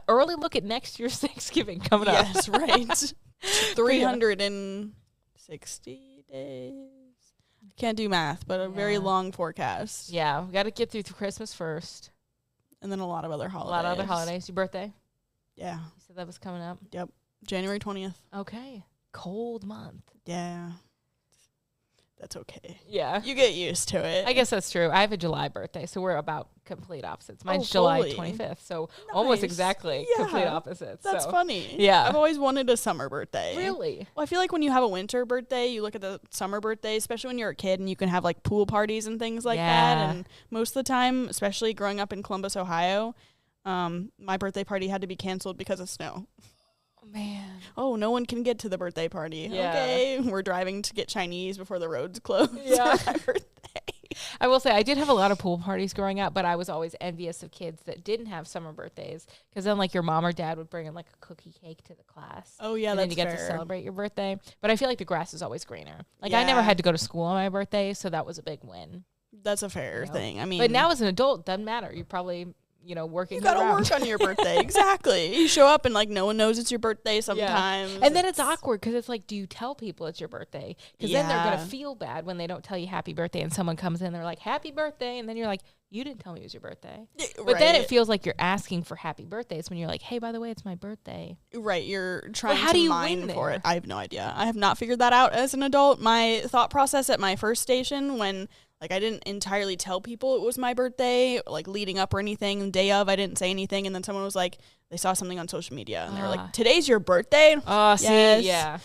early look at next year's Thanksgiving coming up. Yes, right. 360 days. Can't do math, but a very long forecast. Yeah, we got to get through Christmas first. And then a lot of other holidays. A lot of other holidays. Your birthday? Yeah. You said that was coming up? Yep. January 20th. Okay. Cold month. Yeah. That's okay. Yeah. You get used to it. I guess that's true. I have a July birthday, so we're about complete opposites. Mine's July 25th, so almost exactly complete opposites. That's funny. Yeah. I've always wanted a summer birthday. Really? Well, I feel like when you have a winter birthday, you look at the summer birthday, especially when you're a kid and you can have like pool parties and things like that. And most of the time, especially growing up in Columbus, Ohio, my birthday party had to be canceled because of snow. Man. Oh, no one can get to the birthday party. Yeah. Okay, we're driving to get Chinese before the roads close. Yeah. For my birthday. I will say I did have a lot of pool parties growing up, but I was always envious of kids that didn't have summer birthdays because then like your mom or dad would bring in like a cookie cake to the class. Oh yeah, and that's then you get fair. to celebrate your birthday. But I feel like the grass is always greener. Like I never had to go to school on my birthday, so that was a big win. That's a fair thing. I mean, but now as an adult, doesn't matter. You probably working. You gotta work on your birthday. Exactly. You show up and like no one knows it's your birthday sometimes. And then it's awkward because it's like, do you tell people it's your birthday? Because then they're gonna feel bad when they don't tell you happy birthday and someone comes in, they're like, happy birthday, and then you're like, you didn't tell me it was your birthday. But then it feels like you're asking for happy birthdays when you're like, hey, by the way, it's my birthday. Right. You're trying to mine for it. I have no idea. I have not figured that out as an adult. My thought process at my first station when like I didn't entirely tell people it was my birthday, like leading up or anything. The day of, I didn't say anything. And then someone was like, they saw something on social media and they were like, today's your birthday? Oh, yes. See, yeah.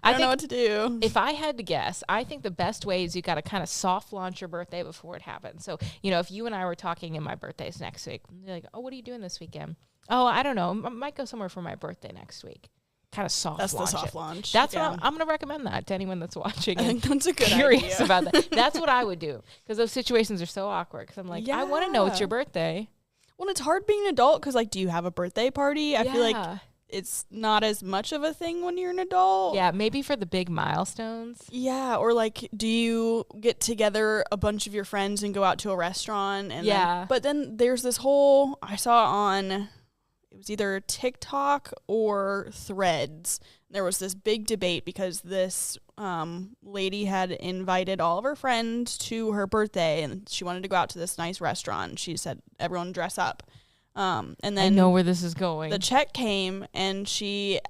I don't know what to do. If I had to guess, I think the best way is you got to kind of soft launch your birthday before it happens. So, if you and I were talking and my birthday's next week, you're like, oh, what are you doing this weekend? Oh, I don't know. I might go somewhere for my birthday next week. Kind of soft launch. That's the soft launch. That's what I'm going to recommend that to anyone that's watching. I think that's a good curious idea. about that. That's what I would do because those situations are so awkward. Because I'm like, I want to know it's your birthday. Well, it's hard being an adult because, like, do you have a birthday party? I feel like it's not as much of a thing when you're an adult. Yeah, maybe for the big milestones. Yeah, or like, do you get together a bunch of your friends and go out to a restaurant? And but then there's this whole, I saw on, it was either TikTok or Threads. There was this big debate because this lady had invited all of her friends to her birthday and she wanted to go out to this nice restaurant. She said, everyone dress up. And then I know where this is going. The check came and she,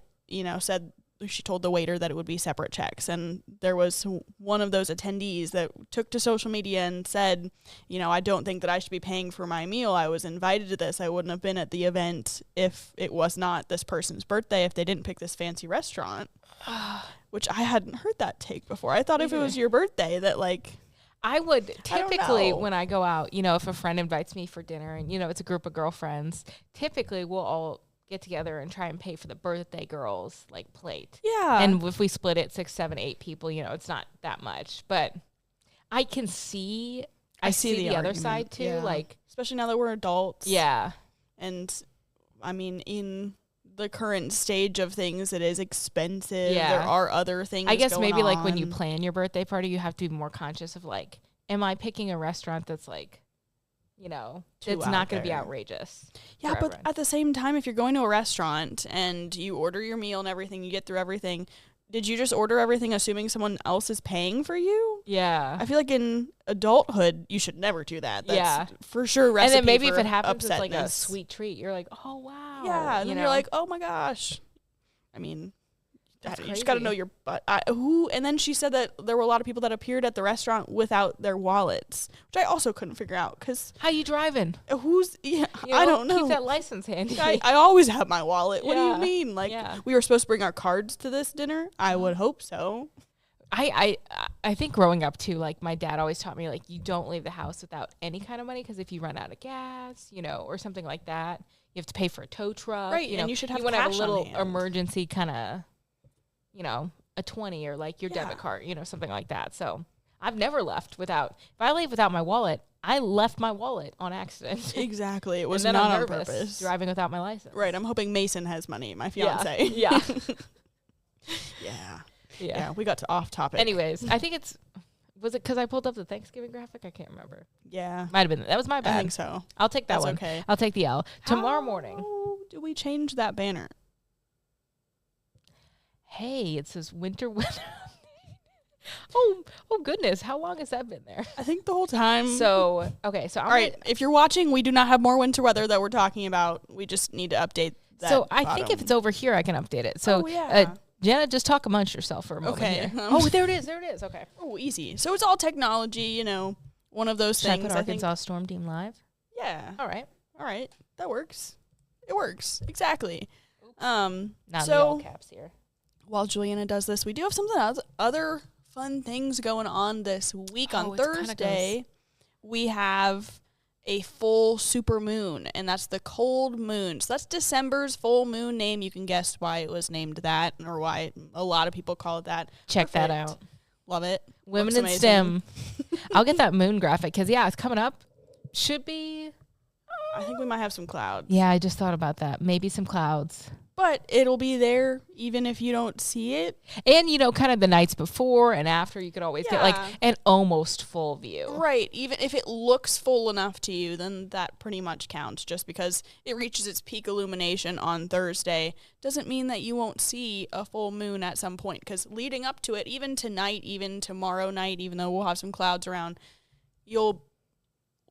said, she told the waiter that it would be separate checks. And there was one of those attendees that took to social media and said, I don't think that I should be paying for my meal. I was invited to this. I wouldn't have been at the event if it was not this person's birthday, if they didn't pick this fancy restaurant, which I hadn't heard that take before. I thought if it was your birthday that like... I would typically when I go out, if a friend invites me for dinner and, it's a group of girlfriends, typically we'll all get together and try and pay for the birthday girl's like plate. Yeah. And if we split it 6, 7, 8 people, it's not that much, but I can see, I see the other side too. Yeah. Like, especially now that we're adults. Yeah. And I mean, in the current stage of things, it is expensive. Yeah. There are other things I guess maybe on. Like when you plan your birthday party, you have to be more conscious of like, am I picking a restaurant that's like, it's not going to be outrageous. Yeah, but at the same time, if you're going to a restaurant and you order your meal and everything, you get through everything, did you just order everything assuming someone else is paying for you? Yeah. I feel like in adulthood, you should never do that. That's for sure recipe. And then maybe if it happens, upsetness. It's like a sweet treat. You're like, oh, wow. Yeah, and then you're like, oh, my gosh. I mean... You just got to know your butt. And then she said that there were a lot of people that appeared at the restaurant without their wallets, which I also couldn't figure out. Cause how you driving? I don't know. Keep that license handy. I always have my wallet. What do you mean? Like, we were supposed to bring our cards to this dinner? I would hope so. I think growing up, too, like, my dad always taught me, like, you don't leave the house without any kind of money, because if you run out of gas, or something like that, you have to pay for a tow truck. Right, and you should have cash on have a little hand. emergency kind of... a 20 or like your debit card, something like that. So I've never left without, if I leave without my wallet, I left my wallet on accident. Exactly. It was not on purpose. Driving without my license. Right. I'm hoping Mason has money, my fiance. Yeah. Yeah. We got to off topic. Anyways, I think it's Was it because I pulled up the Thanksgiving graphic? I can't remember. Yeah. Might have been. That was my bad. I think so. I'll take that one. Okay. I'll take the L. Tomorrow morning. How do we change that banner? Hey, it says winter weather. oh goodness. How long has that been there? I think the whole time. So, okay. So, all right. If you're watching, we do not have more winter weather that we're talking about. We just need to update that. So, I think if it's over here, I can update it. So, Janet, just talk amongst yourself for a moment. Okay. There it is. There it is. Okay. Oh, easy. So it's all technology, you know, one of those things. Should I put Arkansas Storm Team live? Yeah. All right. That works. It works. Exactly. Not the all caps here. While Juliana does this, we do have something else, other fun things going on this week. On Thursday, we have a full super moon, and that's the cold moon. So that's December's full moon name. You can guess why it was named that, or why a lot of people call it that. Check that out. Love it. Women in STEM. I'll get that moon graphic because, it's coming up. Should be. I think we might have some clouds. Yeah, I just thought about that. Maybe some clouds. But it'll be there even if you don't see it. And, kind of the nights before and after, you could always get like an almost full view. Right. Even if it looks full enough to you, then that pretty much counts. Just because it reaches its peak illumination on Thursday doesn't mean that you won't see a full moon at some point. Because leading up to it, even tonight, even tomorrow night, even though we'll have some clouds around, it'll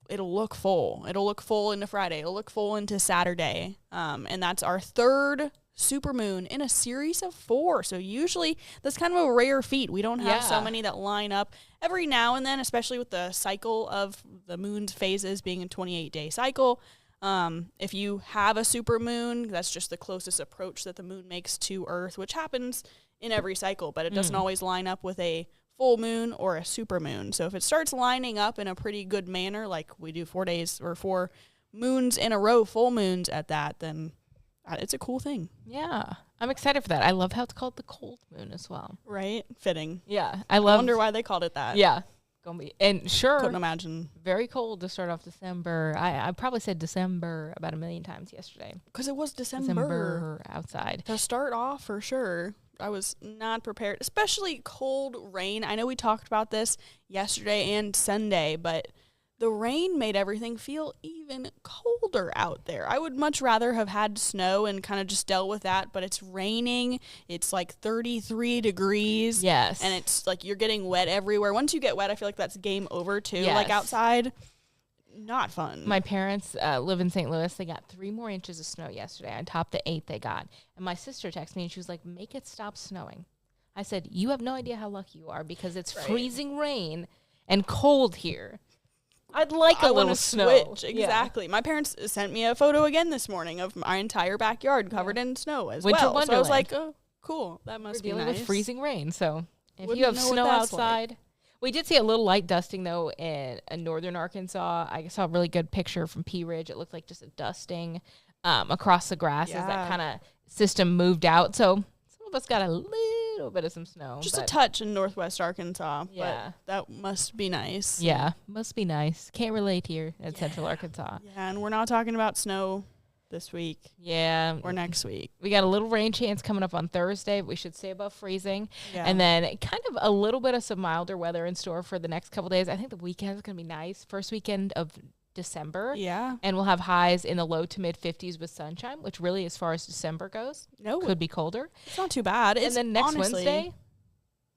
look full. It'll look full into Friday. It'll look full into Saturday. And that's our third supermoon in a series of 4. So usually that's kind of a rare feat. We don't have so many that line up every now and then, especially with the cycle of the moon's phases being a 28-day cycle. If you have a supermoon, that's just the closest approach that the moon makes to Earth, which happens in every cycle, but it doesn't always line up with a full moon or a supermoon. So if it starts lining up in a pretty good manner, like we do 4 days or 4 moons in a row, full moons at that, then it's a cool thing. Yeah. I'm excited for that. I love how it's called the cold moon as well. Right? Fitting. Yeah. I wonder why they called it that. Yeah. Gonna be. And sure. Couldn't imagine. Very cold to start off December. I probably said December about 1 million times yesterday. Because it was December outside. To start off, for sure. I was not prepared, especially cold rain. I know we talked about this yesterday and Sunday, but the rain made everything feel even colder out there. I would much rather have had snow and kind of just dealt with that, but it's raining. It's like 33 degrees. Yes. And it's like you're getting wet everywhere. Once you get wet, I feel like that's game over too. Yes. Like outside, not fun. My parents live in St. Louis. They got 3 more inches of snow yesterday on top of the 8 they got. And my sister texted me and she was like, make it stop snowing. I said, you have no idea how lucky you are because it's freezing rain and cold here. I'd like a little snow. Switch. Exactly. Yeah. My parents sent me a photo again this morning of my entire backyard covered in snow as Winter well. Wonderland. So I was like, oh, cool. That must be nice. We're dealing with freezing rain. So if you have snow outside. We did see a little light dusting, though, in northern Arkansas. I saw a really good picture from Pea Ridge. It looked like just a dusting across the grass as that kind of system moved out. So some of us got a little bit of some snow. Just a touch in northwest Arkansas. Yeah. But that must be nice. Yeah, must be nice. Can't relate here in central Arkansas. Yeah, and we're not talking about snow this week. Yeah. Or next week. We got a little rain chance coming up on Thursday. We should stay above freezing. Yeah. And then kind of a little bit of some milder weather in store for the next couple days. I think the weekend is going to be nice. First weekend of December. Yeah. And we'll have highs in the low to mid 50s with sunshine, which really, as far as December goes, could be colder. It's not too bad. And then next Wednesday,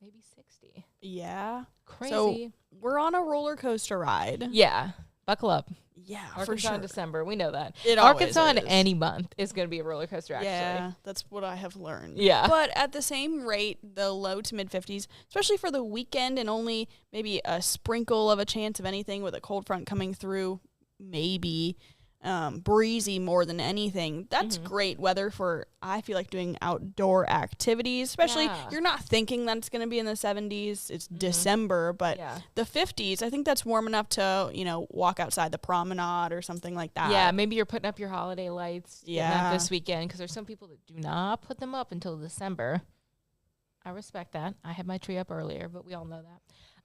maybe 60. Yeah. Crazy. So we're on a roller coaster ride. Yeah. Buckle up. Yeah, Arkansas for sure. in December, we know that. Arkansas in any month is going to be a roller coaster, actually. Yeah, that's what I have learned. Yeah. But at the same rate, the low to mid 50s, especially for the weekend and only maybe a sprinkle of a chance of anything with a cold front coming through, maybe breezy more than anything. That's great weather for, I feel like, doing outdoor activities, especially you're not thinking that it's going to be in the 70s. It's December, but the 50s, I think that's warm enough to, walk outside the promenade or something like that. Yeah, maybe you're putting up your holiday lights this weekend because there's some people that do not put them up until December. I respect that. I had my tree up earlier, but we all know that.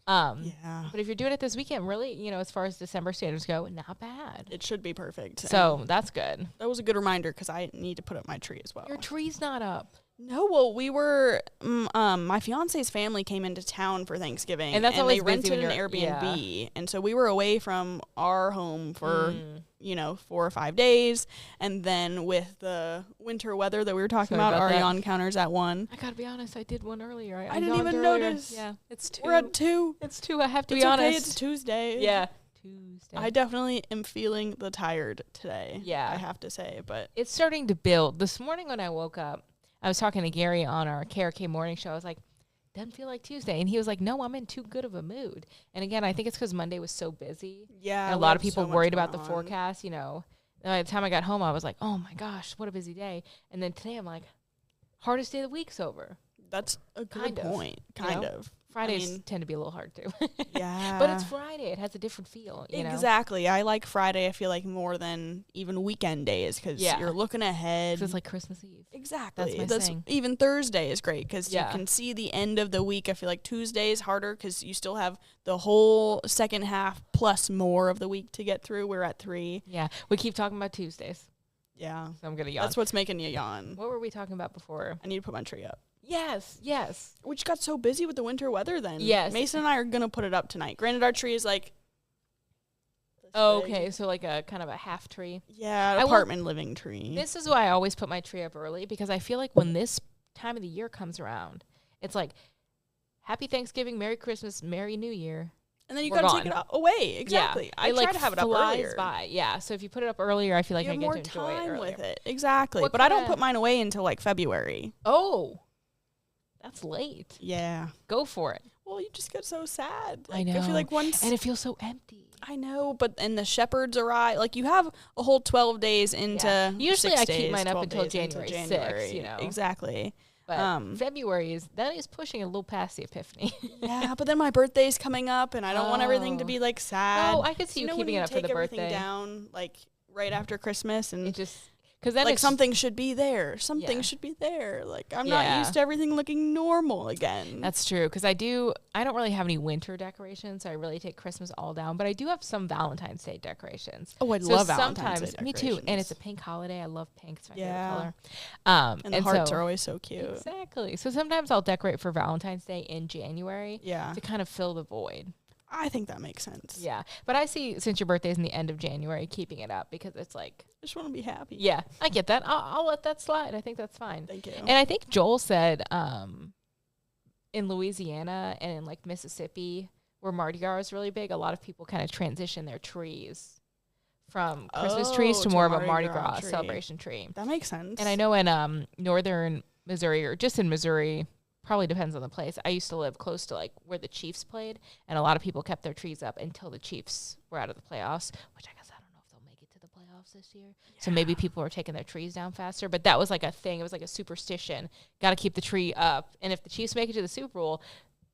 But if you're doing it this weekend, really, as far as December standards go, not bad. It should be perfect. So that's good. That was a good reminder because I need to put up my tree as well. Your tree's not up. No, well, we were, my fiance's family came into town for Thanksgiving, and that's always they rented an Airbnb, and so we were away from our home for, 4 or 5 days, and then with the winter weather that we were talking about, our yawn counters at 1. I gotta be honest, I did one earlier. I didn't even notice. Yeah, it's 2. We're at 2. It's 2, I have to be honest. It's Tuesday. Yeah. Tuesday. I definitely am feeling the tired today. Yeah. I have to say, but it's starting to build. This morning when I woke up, I was talking to Gary on our KARK morning show. I was like, doesn't feel like Tuesday. And he was like, no, I'm in too good of a mood. And again, I think it's because Monday was so busy. Yeah. And a lot of people worried about the forecast, By the time I got home, I was like, oh my gosh, what a busy day. And then today I'm like, hardest day of the week's over. That's a good point. Kind of. Fridays tend to be a little hard too. Yeah. But it's Friday. It has a different feel, Exactly. I like Friday, I feel like, more than even weekend days because you're looking ahead. It's like Christmas Eve. Exactly. That's my thing. Even Thursday is great because you can see the end of the week. I feel like Tuesday is harder because you still have the whole second half plus more of the week to get through. We're at 3. Yeah. We keep talking about Tuesdays. Yeah. So I'm going to yawn. That's what's making you yawn. What were we talking about before? I need to put my tree up. Yes. We just got so busy with the winter weather then. Yes. Mason and I are going to put it up tonight. Granted, our tree is like... okay. So like a kind of a half tree. Yeah, apartment living tree. This is why I always put my tree up early because I feel like when this time of the year comes around, it's like, Happy Thanksgiving, Merry Christmas, Merry New Year. And then you got to take it away. Exactly. Yeah. I try to have it up earlier. By. Yeah. So if you put it up earlier, I feel like I get to enjoy it earlier. With it. Exactly. But I don't put mine away until like February. Oh. That's late. Yeah. Go for it. Well, you just get so sad. I know. I feel like once... And it feels so empty. I know, and the shepherds arrive. Like, you have a whole 12 days into... Yeah. Usually I keep mine up until January 6th, Exactly. But February is pushing a little past the Epiphany. Yeah, but then my birthday's coming up, and I don't want everything to be, like, sad. Oh, I could see you keeping it up for the birthday. Take everything down, like, right after Christmas, and... It just... Because then like something should be there. Something should be there. Like I'm not used to everything looking normal again. That's true. Because I don't really have any winter decorations. So I really take Christmas all down. But I do have some Valentine's Day decorations. Oh, I love Valentine's Day decorations. Me too. And it's a pink holiday. I love pink. It's my favorite color. And the hearts are always so cute. Exactly. So sometimes I'll decorate for Valentine's Day in January. Yeah. To kind of fill the void. I think that makes sense. Yeah. But I see, since your birthday's in the end of January, keeping it up because it's like... I just want to be happy. Yeah. I get that. I'll let that slide. I think that's fine. Thank you. And I think Joel said in Louisiana and in like Mississippi, where Mardi Gras is really big, a lot of people kind of transition their trees from Christmas trees to more of a Mardi Gras celebration tree. That makes sense. And I know in northern Missouri, or just in Missouri, probably depends on the place. I used to live close to like where the Chiefs played, and a lot of people kept their trees up until the Chiefs were out of the playoffs, which I guess I don't know if they'll make it to the playoffs this year. Yeah. So maybe people are taking their trees down faster, but that was like a thing. It was like a superstition. Got to keep the tree up. And if the Chiefs make it to the Super Bowl,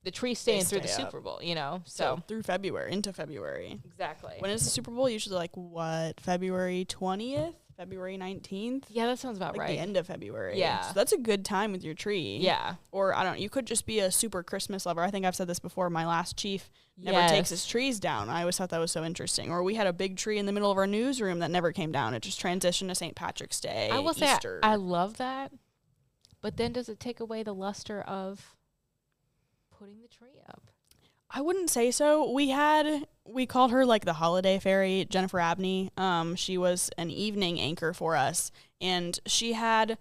the tree's staying through the Super Bowl, So through February, into February. Exactly. When is the Super Bowl? Usually like what, February 20th? February 19th? Yeah, that sounds about right. The end of February. Yeah. So that's a good time with your tree. Yeah. Or, you could just be a super Christmas lover. I think I've said this before. My last chief never takes his trees down. I always thought that was so interesting. Or we had a big tree in the middle of our newsroom that never came down. It just transitioned to St. Patrick's Day, I will Easter. say I love that. But then does it take away the luster of putting the tree up? I wouldn't say so. We called her like the holiday fairy, Jennifer Abney. She was an evening anchor for us, and she had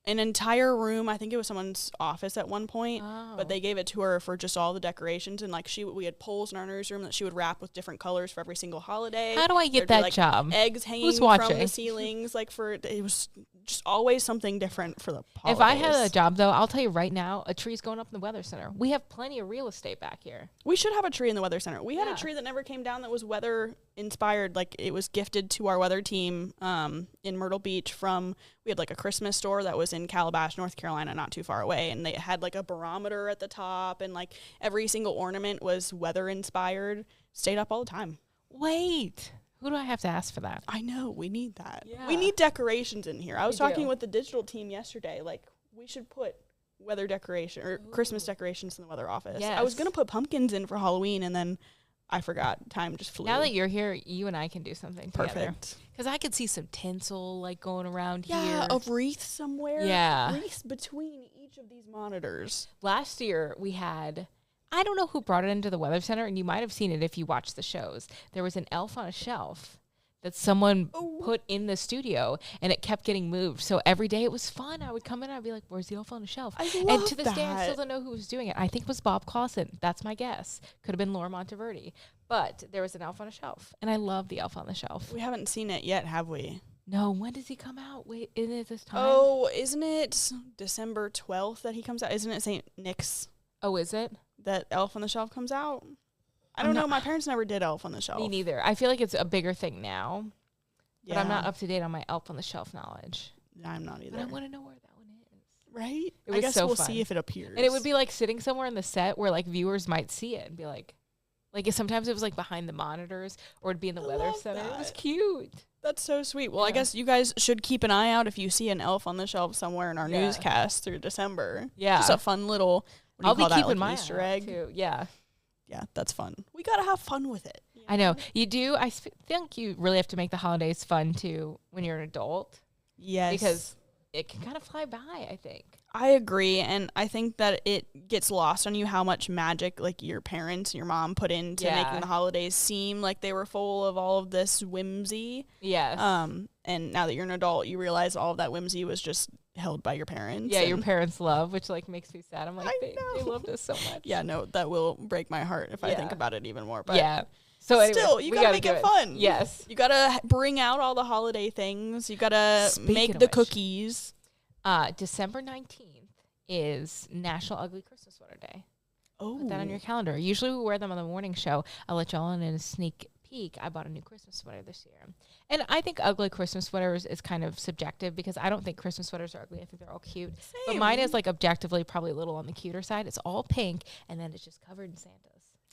an entire room. I think it was someone's office at one point, but they gave it to her for just all the decorations. And like we had poles in our newsroom that she would wrap with different colors for every single holiday. How do I get that job? Eggs hanging from the ceilings, it was just always something different for the holidays. If I had a job though, I'll tell you right now, a tree's going up in the Weather Center. We have plenty of real estate back here. We should have a tree in the Weather Center. We had a tree that never came down that was weather inspired. Like it was gifted to our weather team in Myrtle Beach we had like a Christmas store that was in Calabash, North Carolina, not too far away, and they had like a barometer at the top, and like every single ornament was weather inspired. Stayed up all the time. Wait, who do I have to ask for that? I know, we need that. Yeah. We need decorations in here. I was talking with the digital team yesterday, like we should put weather decoration or Christmas decorations in the weather office. Yes. I was gonna put pumpkins in for Halloween, and then I forgot. Time just flew. Now that you're here, you and I can do something together. Perfect. Because I could see some tinsel like going around here. Yeah, a wreath somewhere. Yeah. Wreaths between each of these monitors. Last year we had, I don't know who brought it into the Weather Center, and you might have seen it if you watched the shows. There was an elf on a shelf that someone put in the studio, and it kept getting moved. So every day it was fun. I would come in and I'd be like, where's the elf on the shelf? And to this day, I still don't know who was doing it. I think it was Bob Clausen. That's my guess. Could have been Laura Monteverdi. But there was an elf on a shelf, and I love the elf on the shelf. We haven't seen it yet, have we? No, when does he come out? Wait, isn't it this time? Oh, isn't it December 12th that he comes out? Isn't it St. Nick's? Oh, is it? That Elf on the Shelf comes out? I don't know. My parents never did Elf on the Shelf. Me neither. I feel like it's a bigger thing now. Yeah. But I'm not up to date on my Elf on the Shelf knowledge. I'm not either. But I want to know where that one is. Right? I guess we'll see if it appears. And it would be like sitting somewhere in the set where like viewers might see it and be like sometimes it was like behind the monitors or it'd be in the Weather Center. It was cute. That's so sweet. Well, I guess you guys should keep an eye out if you see an elf on the shelf somewhere in our newscast through December. Yeah. Just a fun little, I'll be keeping my Easter egg. Too. Yeah. Yeah, that's fun. We got to have fun with it. I know. You do. I think you really have to make the holidays fun too when you're an adult. Yes. Because it can kind of fly by, I think. I agree, and I think that it gets lost on you how much magic like your parents, your mom put into making the holidays seem like they were full of all of this whimsy. Yes. And now that you're an adult, you realize all of that whimsy was just held by your parents. Yeah, your parents' love, which like makes me sad. I'm like, they loved us so much. Yeah, no, that will break my heart if I think about it even more. But yeah. So anyway, still, you gotta make it fun. Yes. You gotta bring out all the holiday things. You gotta make the cookies. December 19th is National Ugly Christmas Sweater Day. Oh. Put that on your calendar. Usually we wear them on the morning show. I'll let y'all in a sneak peek. I bought a new Christmas sweater this year. And I think ugly Christmas sweaters is kind of subjective because I don't think Christmas sweaters are ugly. I think they're all cute. Same. But mine is like objectively probably a little on the cuter side. It's all pink and then it's just covered in Santas.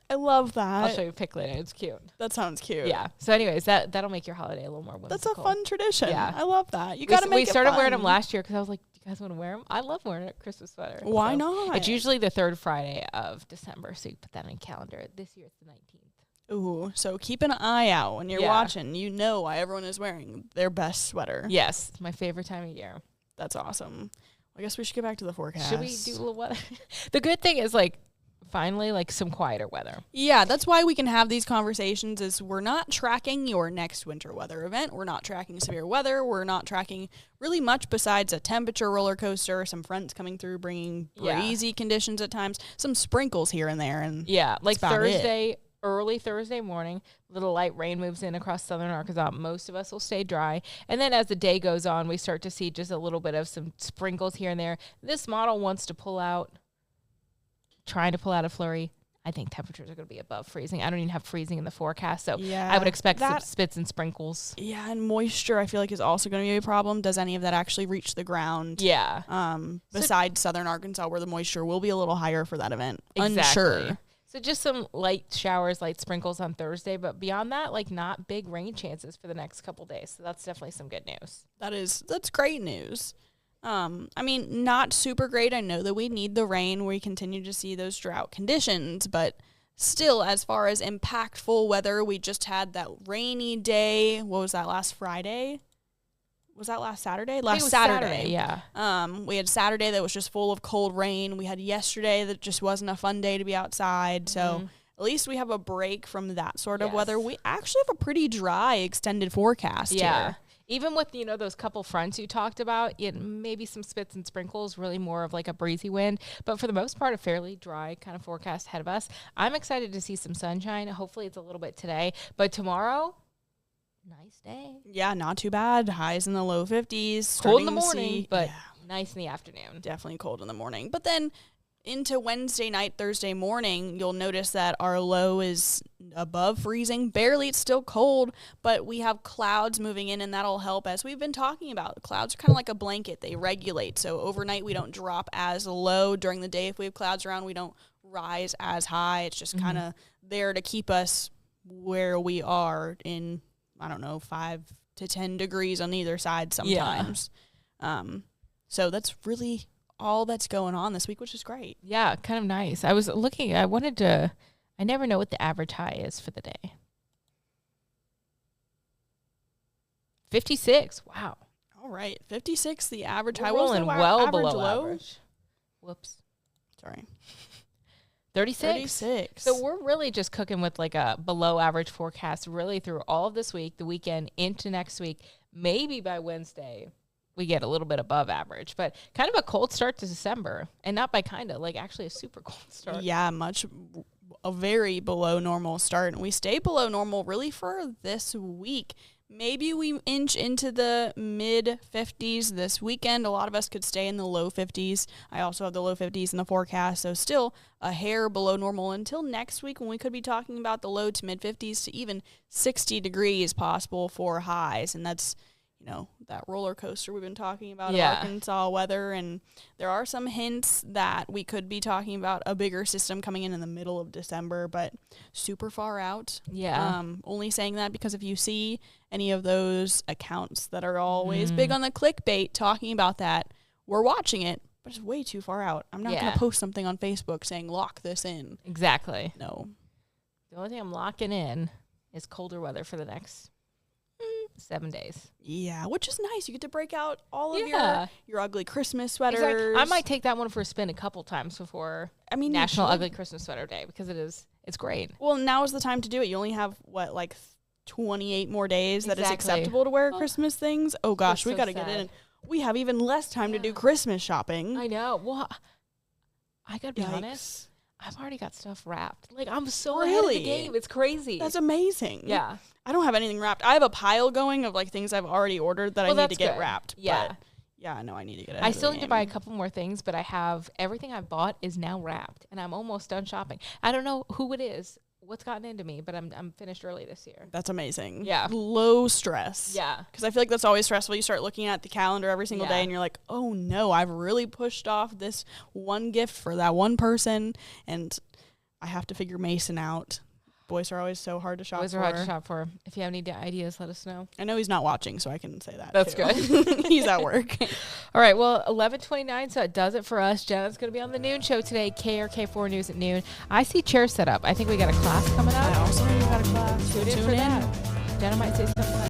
I love that. I'll show you a pic later. It's cute. That sounds cute. Yeah. So anyways, that'll make your holiday a little more whimsical. That's a fun tradition. Yeah. I love that. You we started wearing them last year because I was like, do you guys want to wear them? I love wearing a Christmas sweater. Why not? It's usually the third Friday of December, so you put that on your calendar. This year it's the 19th. Ooh, so keep an eye out when you're watching. You know why everyone is wearing their best sweater. Yes. It's my favorite time of year. That's awesome. I guess we should get back to the forecast. Should we do a little weather? The good thing is like, finally, like some quieter weather. Yeah, that's why we can have these conversations is we're not tracking your next winter weather event. We're not tracking severe weather. We're not tracking really much besides a temperature roller coaster, some fronts coming through bringing breezy conditions at times, some sprinkles here and there. And like Thursday, early Thursday morning, little light rain moves in across southern Arkansas. Most of us will stay dry. And then as the day goes on, we start to see just a little bit of some sprinkles here and there. This model wants to trying to pull out a flurry. I think temperatures are going to be above freezing. I don't even have freezing in the forecast, so I would expect some spits and sprinkles. Yeah, and moisture I feel like is also going to be a problem. Does any of that actually reach the ground? Yeah. Besides southern Arkansas where the moisture will be a little higher for that event. Exactly. Unsure. So just some light showers, light sprinkles on Thursday, but beyond that, like not big rain chances for the next couple days. So that's definitely some good news. That's great news. I mean, not super great. I know that we need the rain. We continue to see those drought conditions, but still, as far as impactful weather, we just had that rainy day. What was that, last Friday? Was that last Saturday? Last Saturday, yeah. We had Saturday that was just full of cold rain. We had yesterday that just wasn't a fun day to be outside. So at least we have a break from that sort of weather. We actually have a pretty dry extended forecast here. Even with, those couple fronts you talked about, maybe some spits and sprinkles, really more of like a breezy wind. But for the most part, a fairly dry kind of forecast ahead of us. I'm excited to see some sunshine. Hopefully it's a little bit today. But tomorrow, nice day. Yeah, not too bad. Highs in the low 50s. Cold in the morning, but nice in the afternoon. Definitely cold in the morning. But then into Wednesday night, Thursday morning, you'll notice that our low is above freezing. Barely, it's still cold, but we have clouds moving in, and that'll help. As we've been talking about, the clouds are kind of like a blanket. They regulate. So overnight, we don't drop as low. During the day, if we have clouds around, we don't rise as high. It's just kind of there to keep us where we are in, 5 to 10 degrees on either side sometimes. So that's really all that's going on this week, which is great. Yeah, kind of nice. I was looking, I wanted to I never know what the average high is for the day. 56. Wow. All right. 56, the average We're high. rolling well below average. Whoops. Sorry. 36. So we're really just cooking with like a below average forecast really through all of this week, the weekend into next week. Maybe by Wednesday we get a little bit above average, but kind of a cold start to December, and not by kind of, like actually a super cold start. Yeah, a very below normal start, and we stay below normal really for this week. Maybe we inch into the mid 50s this weekend. A lot of us could stay in the low 50s. I also have the low 50s in the forecast, so still a hair below normal until next week, when we could be talking about the low to mid 50s to even 60 degrees possible for highs. And that's, that roller coaster we've been talking about of Arkansas weather. And there are some hints that we could be talking about a bigger system coming in the middle of December, but super far out. Yeah. Only saying that because if you see any of those accounts that are always big on the clickbait talking about that, we're watching it, but it's way too far out. I'm not going to post something on Facebook saying lock this in. Exactly. No. The only thing I'm locking in is colder weather for the next 7 days. Yeah, which is nice. You get to break out all of your ugly Christmas sweaters. Exactly. I might take that one for a spin a couple times before National Ugly Christmas Sweater Day, because it's great. Well, now is the time to do it. You only have 28 more days that it's acceptable to wear Christmas things. Oh gosh, we got to get in. We have even less time to do Christmas shopping. I know. Well, I got to be honest. I've already got stuff wrapped. Like, I'm so ahead of the game. It's crazy. That's amazing. Yeah. I don't have anything wrapped. I have a pile going of things I've already ordered that I need to get wrapped. Yeah. But yeah, no, I need to get it. I still need to buy a couple more things, but I have everything I've bought is now wrapped, and I'm almost done shopping. I don't know who it is, what's gotten into me, but I'm finished early this year. That's amazing. Yeah. Low stress. Yeah. Because I feel like that's always stressful. You start looking at the calendar every single day, and you're like, oh no, I've really pushed off this one gift for that one person, and I have to figure Mason out. Boys are always so hard to shop for. Boys are hard to shop for. If you have any ideas, let us know. I know he's not watching, so I can say that. That's good. He's at work. All right, well, 11:29, so it does it for us. Jenna's going to be on the noon show today, KRK4 News at noon. I see chairs set up. I think we got a class coming up. I also think we got a class. Tune in for that. Jenna might say something.